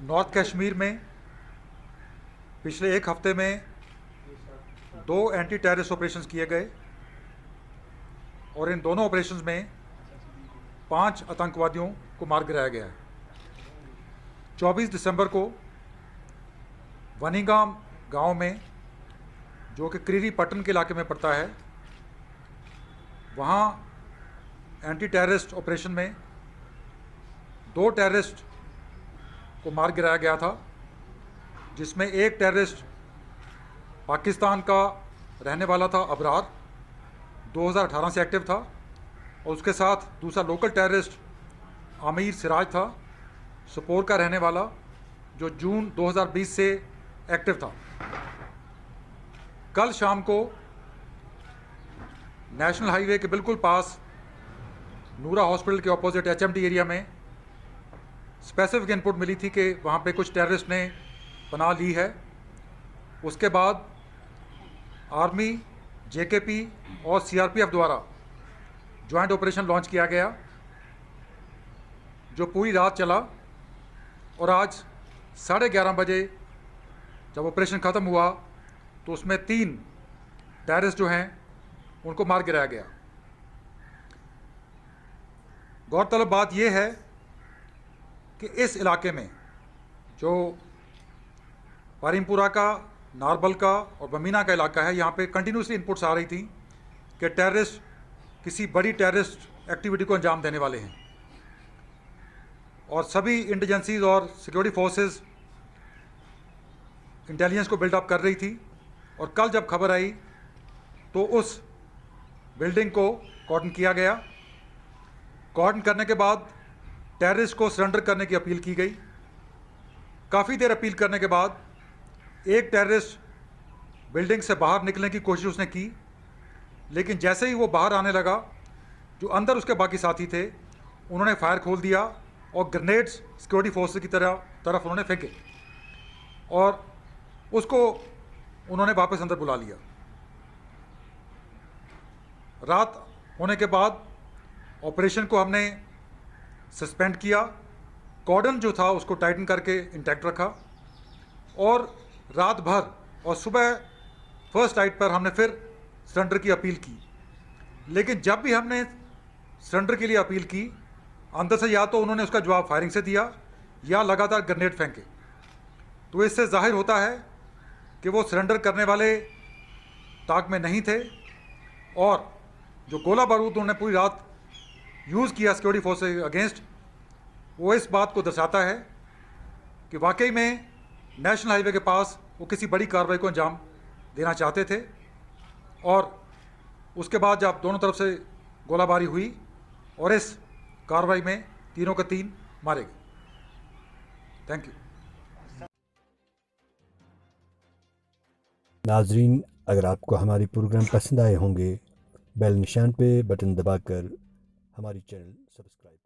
North Kashmir में पिछले एक हफ्ते में 2 एंटी टेररिस्ट ऑपरेशंस किए गए और इन दोनों ऑपरेशंस में 5 आतंकवादियों को मार गिराया गया है। 24 दिसंबर को वनीगाम गांव में, जो कि क्रीरी पट्टन के इलाके में पड़ता है, वहाँ एंटी टेररिस्ट ऑपरेशन में 2 टेररिस्ट को मार गिराया गया था, जिसमें एक टेररिस्ट पाकिस्तान का रहने वाला था, अबरार, 2018 से एक्टिव था, और उसके साथ दूसरा लोकल टेररिस्ट आमिर सिराज था, सोपोर का रहने वाला, जो जून 2020 से एक्टिव था। कल शाम को नेशनल हाईवे के बिल्कुल पास नूरा हॉस्पिटल के ऑपोजिट HMT एरिया में स्पेसिफिक इनपुट मिली थी कि वहाँ पे कुछ टेररिस्ट ने पनाह ली है। उसके बाद आर्मी, JKP और CRPF द्वारा ज्वाइंट ऑपरेशन लॉन्च किया गया, जो पूरी रात चला, और आज 11:30 बजे जब ऑपरेशन ख़त्म हुआ तो उसमें 3 टेररिस्ट जो हैं उनको मार गिराया गया। गौरतलब बात यह है कि इस इलाके में, जो पारिमपुरा का, नारबल का और बमीना का इलाका है, यहाँ पे कंटिन्यूसली इनपुट्स आ रही थी कि टेररिस्ट किसी बड़ी टेररिस्ट एक्टिविटी को अंजाम देने वाले हैं, और सभी इंटेलिजेंसीज और सिक्योरिटी फोर्सेस इंटेलिजेंस को बिल्डअप कर रही थी। और कल जब खबर आई तो उस बिल्डिंग को कॉर्डन किया गया। कॉर्डन करने के बाद टेररिस्ट को सरेंडर करने की अपील की गई। काफ़ी देर अपील करने के बाद एक टेररिस्ट बिल्डिंग से बाहर निकलने की कोशिश उसने की, लेकिन जैसे ही वो बाहर आने लगा, जो अंदर उसके बाकी साथी थे उन्होंने फायर खोल दिया और ग्रेनेड्स सिक्योरिटी फोर्सेस की तरफ उन्होंने फेंके और उसको उन्होंने वापस अंदर बुला लिया। रात होने के बाद ऑपरेशन को हमने सस्पेंड किया, कॉर्डन जो था उसको टाइटन करके इंटैक्ट रखा, और रात भर और सुबह फर्स्ट नाइट पर हमने फिर सरेंडर की अपील की। लेकिन जब भी हमने सरेंडर के लिए अपील की, अंदर से या तो उन्होंने उसका जवाब फायरिंग से दिया या लगातार ग्रेनेड फेंके। तो इससे जाहिर होता है कि वो सरेंडर करने वाले ताक में नहीं थे, और जो गोला बारूद उन्होंने पूरी रात यूज़ किया सिक्योरिटी फोर्स के अगेंस्ट, वो इस बात को दर्शाता है कि वाकई में नेशनल हाईवे के पास वो किसी बड़ी कार्रवाई को अंजाम देना चाहते थे। और उसके बाद जब दोनों तरफ से गोलाबारी हुई और इस कार्रवाई में तीनों के 3 मारे गए। Thank you. नाजरीन, अगर आपको हमारी प्रोग्राम पसंद आए होंगे, बेल निशान पे बटन दबाकर हमारी चैनल सब्सक्राइब